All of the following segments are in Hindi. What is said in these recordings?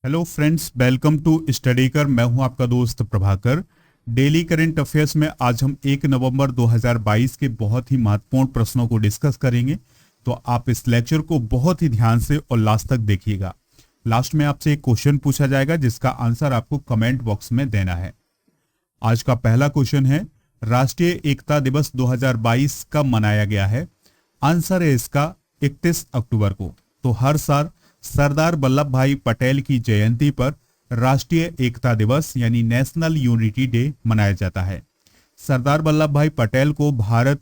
Hello friends, welcome to study कर। मैं हूं आपका दोस्त प्रभाकर। डेली करंट अफेयर्स में आज हम 1 नवंबर 2022 के बहुत ही महत्वपूर्ण प्रश्नों को डिस्कस करेंगे। तो आप इस लेक्चर को बहुत ही ध्यान से और लास्ट तक देखिएगा। लास्ट में आपसे एक क्वेश्चन पूछा जाएगा जिसका आंसर आपको कमेंट बॉक्स में देना है। आज का पहला क्वेश्चन है, राष्ट्रीय एकता दिवस 2022 कब मनाया गया है? आंसर है इसका 31 अक्टूबर को। तो हर साल सरदार वल्लभ भाई पटेल की जयंती पर राष्ट्रीय एकता दिवस यानी नेशनल यूनिटी डे मनाया जाता है। सरदार वल्लभ भाई पटेल को भारत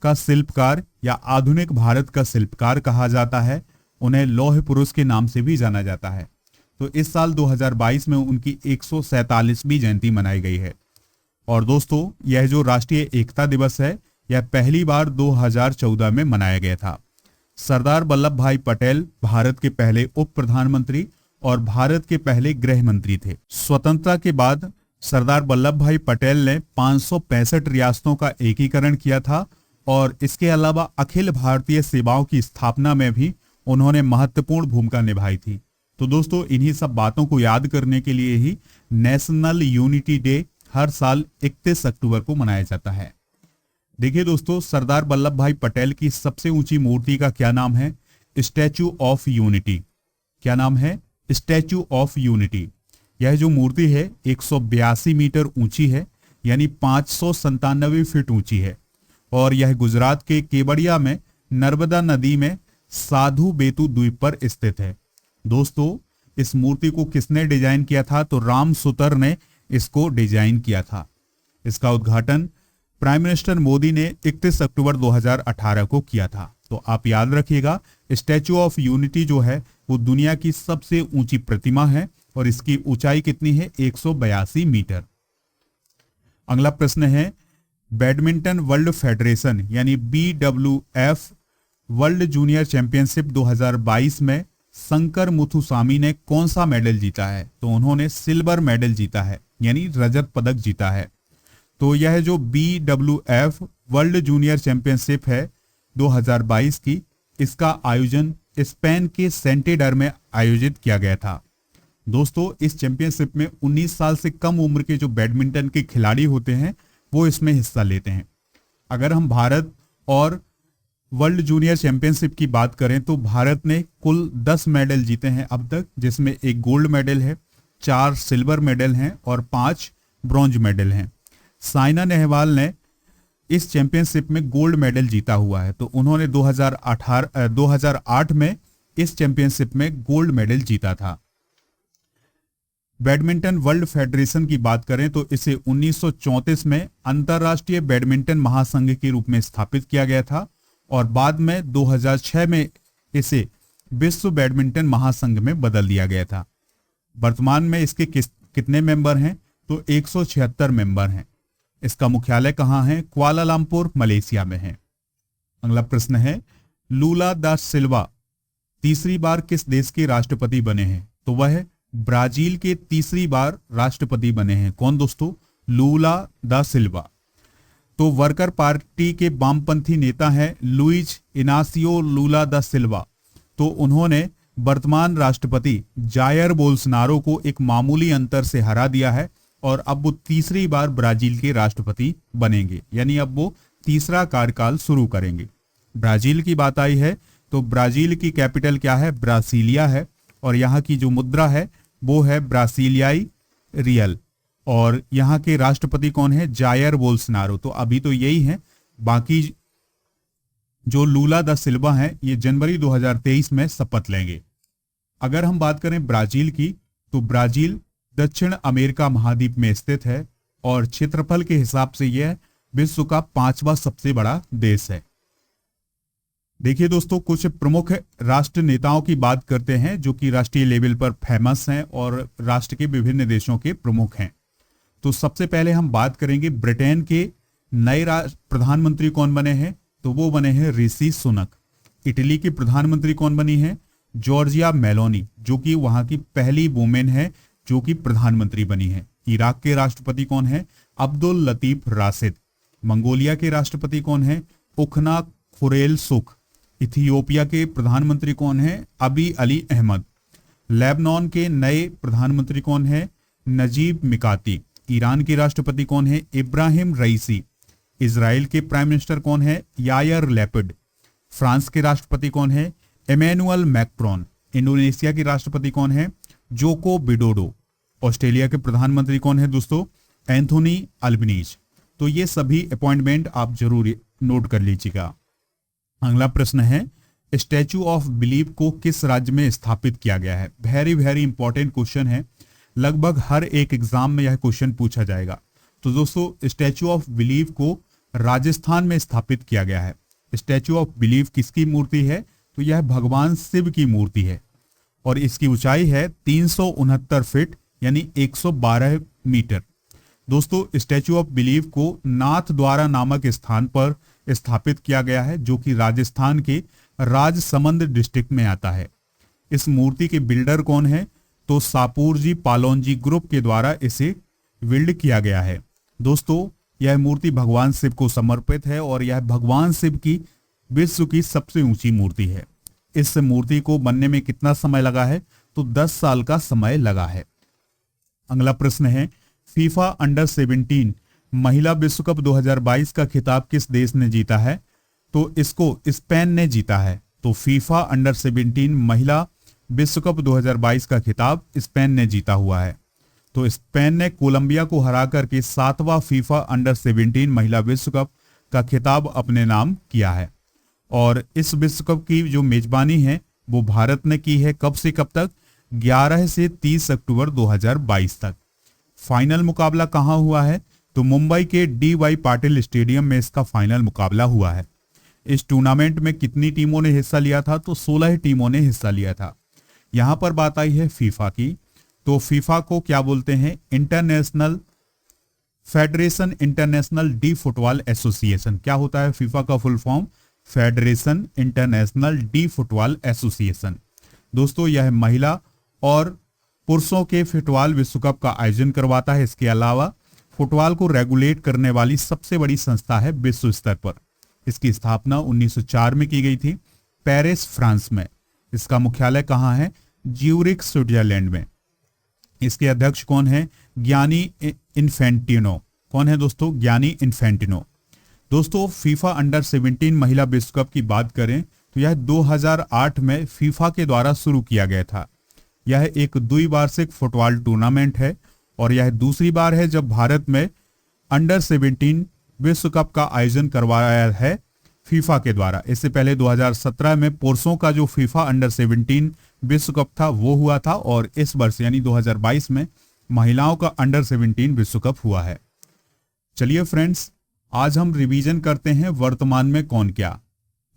का शिल्पकार या आधुनिक भारत का शिल्पकार कहा जाता है। उन्हें लौह पुरुष के नाम से भी जाना जाता है। तो इस साल 2022 में उनकी 147वीं जयंती मनाई गई है। और दोस्तों, यह जो राष्ट्रीय एकता दिवस है यह पहली बार 2014 में मनाया गया था। सरदार वल्लभ भाई पटेल भारत के पहले उप प्रधानमंत्री और भारत के पहले गृह मंत्री थे। स्वतंत्रता के बाद सरदार वल्लभ भाई पटेल ने 565 रियासतों का एकीकरण किया था और इसके अलावा अखिल भारतीय सेवाओं की स्थापना में भी उन्होंने महत्वपूर्ण भूमिका निभाई थी। तो दोस्तों, इन्हीं सब बातों को याद करने के लिए ही नेशनल यूनिटी डे हर साल 31 अक्टूबर को मनाया जाता है। देखिए दोस्तों, सरदार वल्लभ भाई पटेल की सबसे ऊंची मूर्ति का क्या नाम है? Statue of unity. क्या नाम है? Statue of unity. यह जो मूर्ति है 182 मीटर ऊंची है, यानी 597 फीट ऊंची है और यह गुजरात के केवड़िया में नर्मदा नदी में साधु बेतु द्वीप पर स्थित है। दोस्तों, इस मूर्ति को किसने डिजाइन किया था? तो राम सुतर ने इसको डिजाइन किया था। इसका उद्घाटन प्राइम मिनिस्टर मोदी ने 31 अक्टूबर 2018 को किया था। तो आप याद रखिएगा, स्टैचू ऑफ यूनिटी जो है वो दुनिया की सबसे ऊंची प्रतिमा है और इसकी ऊंचाई कितनी है? 182 मीटर। अगला प्रश्न है, बैडमिंटन वर्ल्ड फेडरेशन यानी BWF वर्ल्ड जूनियर चैंपियनशिप 2022 में शंकर मुथुसामी ने कौन सा मेडल जीता है? तो उन्होंने सिल्वर मेडल जीता है, यानी रजत पदक जीता है। तो यह जो BWF वर्ल्ड जूनियर चैंपियनशिप है 2022 की, इसका आयोजन स्पेन के सेंटेडर में आयोजित किया गया था। दोस्तों, इस चैंपियनशिप में 19 साल से कम उम्र के जो बैडमिंटन के खिलाड़ी होते हैं वो इसमें हिस्सा लेते हैं। अगर हम भारत और वर्ल्ड जूनियर चैंपियनशिप की बात करें तो भारत ने कुल 10 मेडल जीते हैं अब तक, जिसमें 1 गोल्ड मेडल है, 4 सिल्वर मेडल हैं और 5 ब्रॉन्ज मेडल हैं। साइना नेहवाल ने इस चैंपियनशिप में गोल्ड मेडल जीता हुआ है। तो उन्होंने 2008 में इस चैंपियनशिप में गोल्ड मेडल जीता था। बैडमिंटन वर्ल्ड फेडरेशन की बात करें तो इसे 1934 में अंतरराष्ट्रीय बैडमिंटन महासंघ के रूप में स्थापित किया गया था और बाद में 2006 में इसे विश्व बैडमिंटन महासंघ में बदल दिया गया था। वर्तमान में इसके कितने मेंबर हैं? तो 176 मेंबर हैं। इसका मुख्यालय कहाँ है? कुआलालंपुर, मलेशिया में है। अगला प्रश्न है, लूला दा सिल्वा तीसरी बार किस देश के राष्ट्रपति बने हैं? तो वह ब्राजील के तीसरी बार राष्ट्रपति बने हैं। कौन दोस्तों? लूला दा सिल्वा। तो वर्कर पार्टी के वामपंथी नेता हैं लुइज इनासियो लूला दा सिल्वा। तो उन्होंने वर्तमान राष्ट्रपति जायर बोल्सोनारो को एक मामूली अंतर से हरा दिया है और अब वो तीसरी बार ब्राजील के राष्ट्रपति बनेंगे, यानी अब वो तीसरा कार्यकाल शुरू करेंगे। ब्राजील की बात आई है तो ब्राजील की कैपिटल क्या है? ब्रासीलिया है और यहाँ की जो मुद्रा है वो है ब्रासीलियाई रियल। और यहाँ के राष्ट्रपति कौन है? Jair Bolsonaro. तो अभी तो यही है, बाकी जो लूला दा सिल्वा है ये जनवरी 2023 में शपथ लेंगे। अगर हम बात करें ब्राजील की तो ब्राजील दक्षिण अमेरिका महाद्वीप में स्थित है और क्षेत्रफल के हिसाब से यह विश्व का 5वां सबसे बड़ा देश है। देखिए दोस्तों, कुछ प्रमुख राष्ट्र नेताओं की बात करते हैं जो कि राष्ट्रीय लेवल पर फेमस हैं और राष्ट्र के विभिन्न देशों के प्रमुख हैं। तो सबसे पहले हम बात करेंगे ब्रिटेन के नए प्रधानमंत्री कौन बने हैं? तो वो बने हैं ऋषि सुनक। इटली की प्रधानमंत्री कौन बनी है? जॉर्जिया मेलोनी, जो कि वहां की पहली वुमेन है जो कि प्रधानमंत्री बनी है। इराक के राष्ट्रपति कौन है? अब्दुल लतीफ राशिद। मंगोलिया के राष्ट्रपति कौन है? उखना खुरेल सुख। इथियोपिया के प्रधानमंत्री कौन है? अबी अली अहमद। लेबनान के नए प्रधानमंत्री कौन है? नजीब मिकाती। ईरान के राष्ट्रपति कौन है? इब्राहिम रईसी। इजराइल के प्राइम मिनिस्टर कौन है? Yair Lapid. फ्रांस के राष्ट्रपति कौन है? Emmanuel Macron. इंडोनेशिया के राष्ट्रपति कौन है? Joko Widodo. ऑस्ट्रेलिया के प्रधानमंत्री कौन है दोस्तों? Anthony Albanese. तो ये सभी अपॉइंटमेंट आप जरूर नोट कर लीजिएगा। अगला प्रश्न है, स्टैचू ऑफ बिलीफ को किस राज्य में स्थापित किया गया है? वेरी वेरी इंपॉर्टेंट क्वेश्चन है, लगभग हर एक एग्जाम में यह क्वेश्चन पूछा जाएगा। तो दोस्तों स्टैचू ऑफ बिलीफ को राजस्थान में स्थापित किया गया है। स्टैचू ऑफ बिलीफ किसकी मूर्ति है? तो यह भगवान शिव की मूर्ति है और इसकी ऊंचाई है 369 फीट यानी 112 मीटर। दोस्तों स्टैचू ऑफ बिलीफ को नाथ द्वारा नामक स्थान पर स्थापित किया गया है जो कि राजस्थान के राजसमंद डिस्ट्रिक्ट में आता है। इस मूर्ति के बिल्डर कौन है? तो सापूरजी पालोनजी ग्रुप के द्वारा इसे बिल्ड किया गया है। दोस्तों यह मूर्ति भगवान शिव को समर्पित है और यह भगवान शिव की विश्व की सबसे ऊंची मूर्ति है। इस मूर्ति को बनने में कितना समय लगा है? तो 10 साल का समय लगा है। अगला प्रश्न है, फीफा अंडर 17 महिला विश्व कप 2022 का खिताब किस देश ने जीता है? तो इसको स्पेन ने जीता है। तो फीफा अंडर 17 महिला विश्व कप 2022 का खिताब स्पेन ने जीता हुआ है। तो स्पेन ने कोलंबिया को हरा करके 7वां फीफा अंडर 17 महिला विश्व कप का खिताब अपने नाम किया है। और इस विश्व कप की जो मेजबानी है वो भारत ने की है। कब से कब तक? 11 से 30 अक्टूबर 2022 तक। फाइनल मुकाबला कहां हुआ है? तो मुंबई के DY पाटिल स्टेडियम में इसका फाइनल मुकाबला हुआ है। इस टूर्नामेंट में कितनी टीमों ने हिस्सा लिया था? तो 16 टीमों ने हिस्सा लिया था। यहां पर बात आई है फीफा की, तो फीफा को क्या बोलते हैं? International federation international D football association. क्या होता है फीफा का full form? Federation international D football association. दोस्तों यह महिला और पुरुषों के फुटबॉल विश्व कप का आयोजन करवाता है। इसके अलावा फुटबॉल को रेगुलेट करने वाली सबसे बड़ी संस्था है विश्व स्तर पर। इसकी स्थापना 1904 में की गई थी पेरिस फ्रांस में। इसका मुख्यालय कहाँ है? ज्यूरिख स्विट्जरलैंड में। इसके अध्यक्ष कौन है? Gianni Infantino. कौन है दोस्तों? Gianni Infantino. दोस्तों फीफा अंडर 17 महिला विश्व कप की बात करें तो यह 2008 में फीफा के द्वारा शुरू किया गया था। यह एक द्विवार्षिक फुटबॉल टूर्नामेंट है और यह दूसरी बार है जब भारत में अंडर 17 विश्व कप का आयोजन करवाया है फीफा के द्वारा। इससे पहले 2017 में पुरुषों का जो फीफा अंडर 17 विश्व कप था वो हुआ था और इस वर्ष यानी 2022 में महिलाओं का अंडर 17 विश्व कप हुआ है। चलिए फ्रेंड्स, आज हम रिवीजन करते हैं वर्तमान में कौन क्या।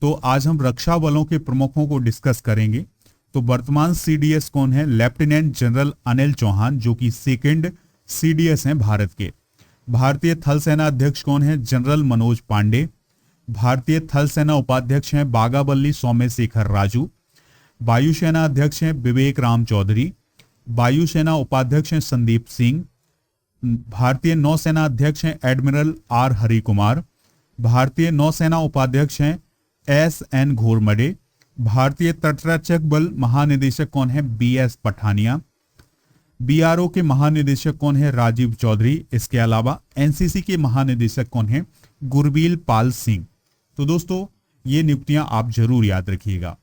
तो आज हम रक्षा बलों के प्रमुखों को डिस्कस करेंगे। तो वर्तमान CDS कौन है? लेफ्टिनेंट जनरल अनिल चौहान जो कि सेकंड CDS हैं भारत के। भारतीय थल सेना अध्यक्ष कौन है? जनरल मनोज पांडे। भारतीय थल सेना उपाध्यक्ष हैं बागाबल्ली सौम्यशेखर राजू। वायुसेना अध्यक्ष हैं विवेक राम चौधरी। वायुसेना उपाध्यक्ष हैं संदीप सिंह। भारतीय नौसेना अध्यक्ष हैं एडमिरल R हरि कुमार। भारतीय नौसेना उपाध्यक्ष हैं SN घोरमडे। भारतीय तटरक्षक बल महानिदेशक कौन है? BS पठानिया। BRO के महानिदेशक कौन है? राजीव चौधरी। इसके अलावा NCC के महानिदेशक कौन है? गुरबील पाल सिंह। तो दोस्तों ये नियुक्तियां आप जरूर याद रखिएगा।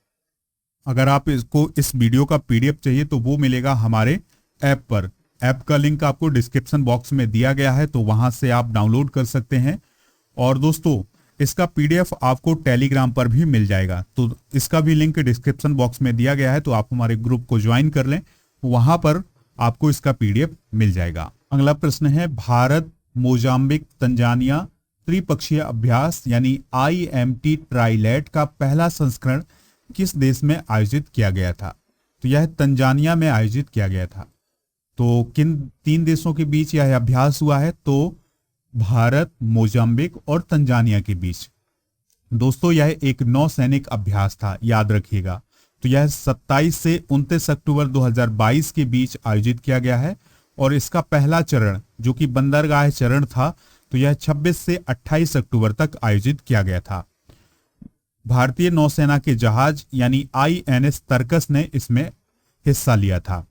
अगर आप इसको इस वीडियो का PDF चाहिए तो वो मिलेगा हमारे ऐप पर। ऐप का लिंक आपको डिस्क्रिप्शन बॉक्स में दिया गया है, तो वहां से आप डाउनलोड कर सकते हैं। और दोस्तों इसका PDF आपको टेलीग्राम पर भी मिल जाएगा, तो इसका भी लिंक डिस्क्रिप्शन बॉक्स में दिया गया है। तो आप हमारे ग्रुप को ज्वाइन कर लें, वहां पर आपको इसका PDF मिल जाएगा। अगला प्रश्न है, भारत मोजाम्बिक तंजानिया त्रिपक्षीय अभ्यास यानी IMT ट्राइलेट का पहला संस्करण किस देश में आयोजित किया गया था? तो यह तंजानिया में आयोजित किया गया था। तो किन 3 देशों के बीच यह अभ्यास हुआ है? तो भारत, मोजाम्बिक और तंजानिया के बीच। दोस्तों यह एक नौसैनिक अभ्यास था, याद रखिएगा। तो यह 27 से 29 अक्टूबर 2022 के बीच आयोजित किया गया है और इसका पहला चरण जो कि बंदरगाह चरण था, तो यह 26 से 28 अक्टूबर तक आयोजित किया गया था। भारतीय नौसेना के जहाज यानी INS तर्कस ने इसमें हिस्सा लिया था।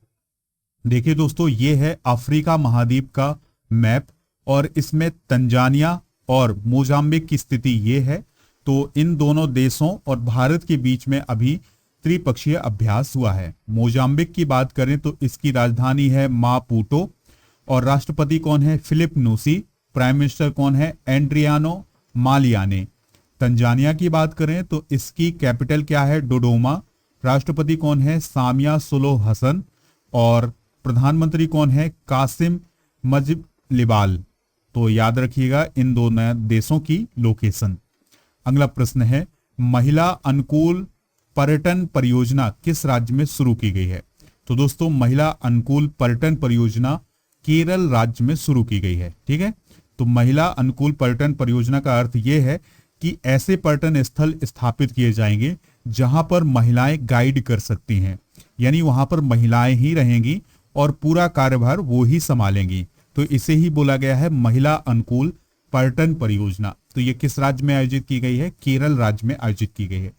देखिए दोस्तों, ये है अफ्रीका महाद्वीप का मैप और इसमें तंजानिया और मोजाम्बिक की स्थिति ये है। तो इन दोनों देशों और भारत के बीच में अभी त्रिपक्षीय अभ्यास हुआ है। मोजाम्बिक की बात करें तो इसकी राजधानी है मापुटो और राष्ट्रपति कौन है? फिलिप न्यूसी। प्राइम मिनिस्टर कौन है? एंड्रियानो मालियाने। तंजानिया की बात करें तो इसकी कैपिटल क्या है? डोडोमा। राष्ट्रपति कौन है? सामिया सुलुहु हसन। और प्रधानमंत्री कौन है? कासिम मजलिबाल। तो याद रखिएगा इन दोनों देशों की लोकेशन। अगला प्रश्न है, महिला अनुकूल पर्यटन परियोजना किस राज्य में शुरू की गई है? तो दोस्तों, महिला अनुकूल पर्यटन परियोजना केरल राज्य में शुरू की गई है। ठीक है, तो महिला अनुकूल पर्यटन परियोजना का अर्थ यह है कि ऐसे पर्यटन स्थल स्थापित किए जाएंगे जहां पर महिलाएं गाइड कर सकती हैं, यानी वहां पर महिलाएं ही रहेंगी और पूरा कार्यभार वो ही संभालेंगी। तो इसे ही बोला गया है महिला अनुकूल पर्यटन परियोजना। तो ये किस राज्य में आयोजित की गई है? केरल राज्य में आयोजित की गई है।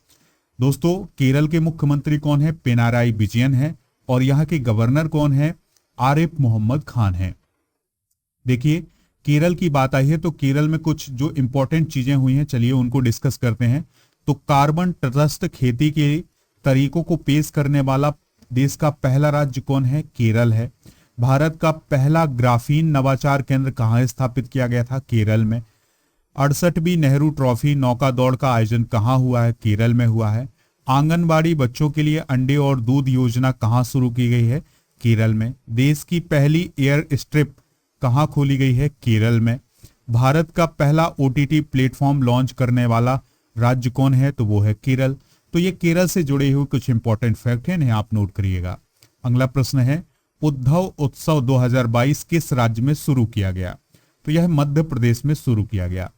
दोस्तों, केरल के मुख्यमंत्री कौन है? पिनाराई विजयन है। और यहाँ के गवर्नर कौन है? आरिफ मोहम्मद खान है। देखिए, केरल की बात आई है तो केरल में कुछ जो इंपॉर्टेंट चीजें हुई हैं, चलिए उनको डिस्कस करते हैं। तो कार्बन तटस्थ खेती के तरीकों को पेश करने वाला देश का पहला राज्य कौन है? केरल है। भारत का पहला ग्राफीन नवाचार केंद्र कहाँ स्थापित किया गया था? केरल में। 68वीं नेहरू ट्रॉफी नौका दौड़ का आयोजन कहाँ हुआ है? केरल में हुआ है। आंगनबाड़ी बच्चों के लिए अंडे और दूध योजना कहाँ शुरू की गई है? केरल में। देश की पहली एयर स्ट्रिप कहाँ खोली गई है? केरल में। भारत का पहला OTT प्लेटफॉर्म लॉन्च करने वाला राज्य कौन है? तो वो है केरल। तो ये केरल से जुड़े हुए कुछ इंपॉर्टेंट फैक्ट हैं, आप नोट करिएगा। अगला प्रश्न है, उद्धव उत्सव 2022 किस राज्य में शुरू किया गया? तो यह मध्य प्रदेश में शुरू किया गया।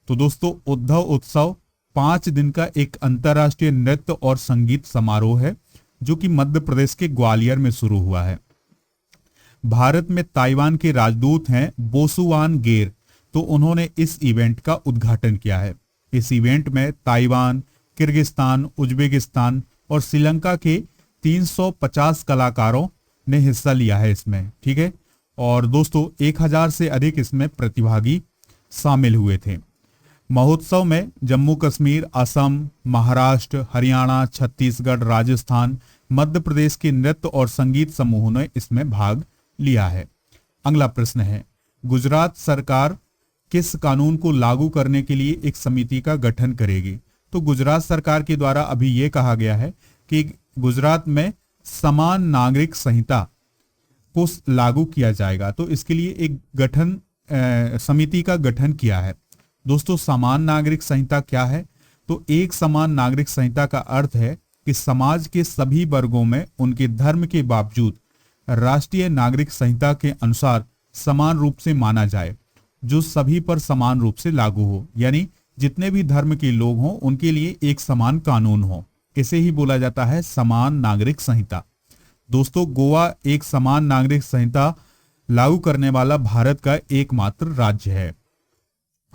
तो दोस्तों, उद्धव उत्सव 5 दिन का एक अंतर्राष्ट्रीय नृत्य और संगीत समारोह है जो कि मध्य प्रदेश के ग्वालियर में शुरू हुआ है। भारत में ताइवान के राजदूत हैं बोसुआन गेर, तो उन्होंने इस इवेंट का उद्घाटन किया है। इस इवेंट में ताइवान, किर्गिस्तान, उज्बेकिस्तान और श्रीलंका के 350 कलाकारों ने हिस्सा लिया है इसमें। ठीक है, और दोस्तों 1000 से अधिक इसमें प्रतिभागी शामिल हुए थे। महोत्सव में जम्मू कश्मीर, असम, महाराष्ट्र, हरियाणा, छत्तीसगढ़, राजस्थान, मध्य प्रदेश के नृत्य और संगीत समूहों ने इसमें भाग लिया है। अगला प्रश्न है, गुजरात सरकार किस कानून को लागू करने के लिए एक समिति का गठन करेगी? तो गुजरात सरकार के द्वारा अभी यह कहा गया है कि गुजरात में समान नागरिक संहिता को लागू किया जाएगा। तो इसके लिए एक समिति का गठन किया है। दोस्तों, समान नागरिक संहिता क्या है? तो एक समान नागरिक संहिता का अर्थ है कि समाज के सभी वर्गों में उनके धर्म के बावजूद राष्ट्रीय नागरिक संहिता के अनुसार समान रूप से माना जाए, जो सभी पर समान रूप से लागू हो, यानी जितने भी धर्म के लोग हों उनके लिए एक समान कानून हो। इसे ही बोला जाता है समान नागरिक संहिता। दोस्तों, गोवा एक समान नागरिक संहिता लागू करने वाला भारत का एकमात्र राज्य है।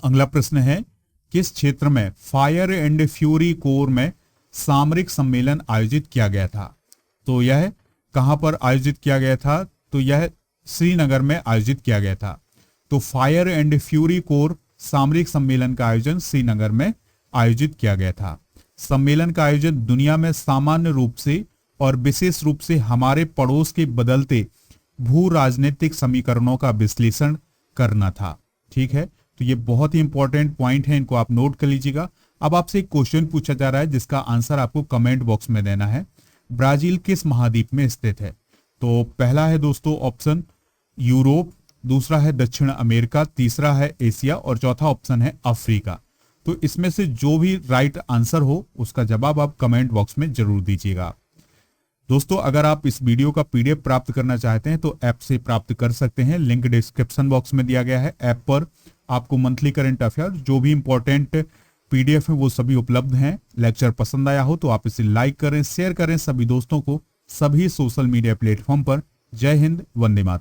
अगला प्रश्न है, किस क्षेत्र में फायर एंड फ्यूरी कोर में सामरिक सम्मेलन आयोजित किया गया था? तो यह कहां पर आयोजित किया गया था? तो यह श्रीनगर में आयोजित किया गया था। तो फायर एंड फ्यूरी कोर सामरिक सम्मेलन का आयोजन श्रीनगर में आयोजित किया गया था। सम्मेलन का आयोजन दुनिया में सामान्य रूप से और विशेष रूप से हमारे पड़ोस के बदलते भू राजनीतिक समीकरणों का विश्लेषण करना था। ठीक है, तो ये बहुत ही इंपॉर्टेंट पॉइंट है, इनको आप नोट कर लीजिएगा। अब आपसे एक क्वेश्चन पूछा जा रहा है जिसका आंसर आपको कमेंट बॉक्स में देना है। ब्राजील किस महाद्वीप में स्थित है? तो पहला है दोस्तों ऑप्शन यूरोप, दूसरा है दक्षिण अमेरिका, तीसरा है एशिया और चौथा ऑप्शन है अफ्रीका। तो इसमें से जो भी राइट आंसर हो उसका जवाब आप कमेंट बॉक्स में जरूर दीजिएगा। दोस्तों, अगर आप इस वीडियो का PDF प्राप्त करना चाहते हैं तो ऐप से प्राप्त कर सकते हैं, लिंक डिस्क्रिप्शन बॉक्स में दिया गया है। ऐप पर आपको मंथली करंट अफेयर जो भी इंपॉर्टेंट PDF है वो सभी उपलब्ध हैं। लेक्चर पसंद आया हो तो आप इसे लाइक करें, शेयर करें सभी दोस्तों को, सभी सोशल मीडिया प्लेटफॉर्म पर। जय हिंद, वंदे मातरम।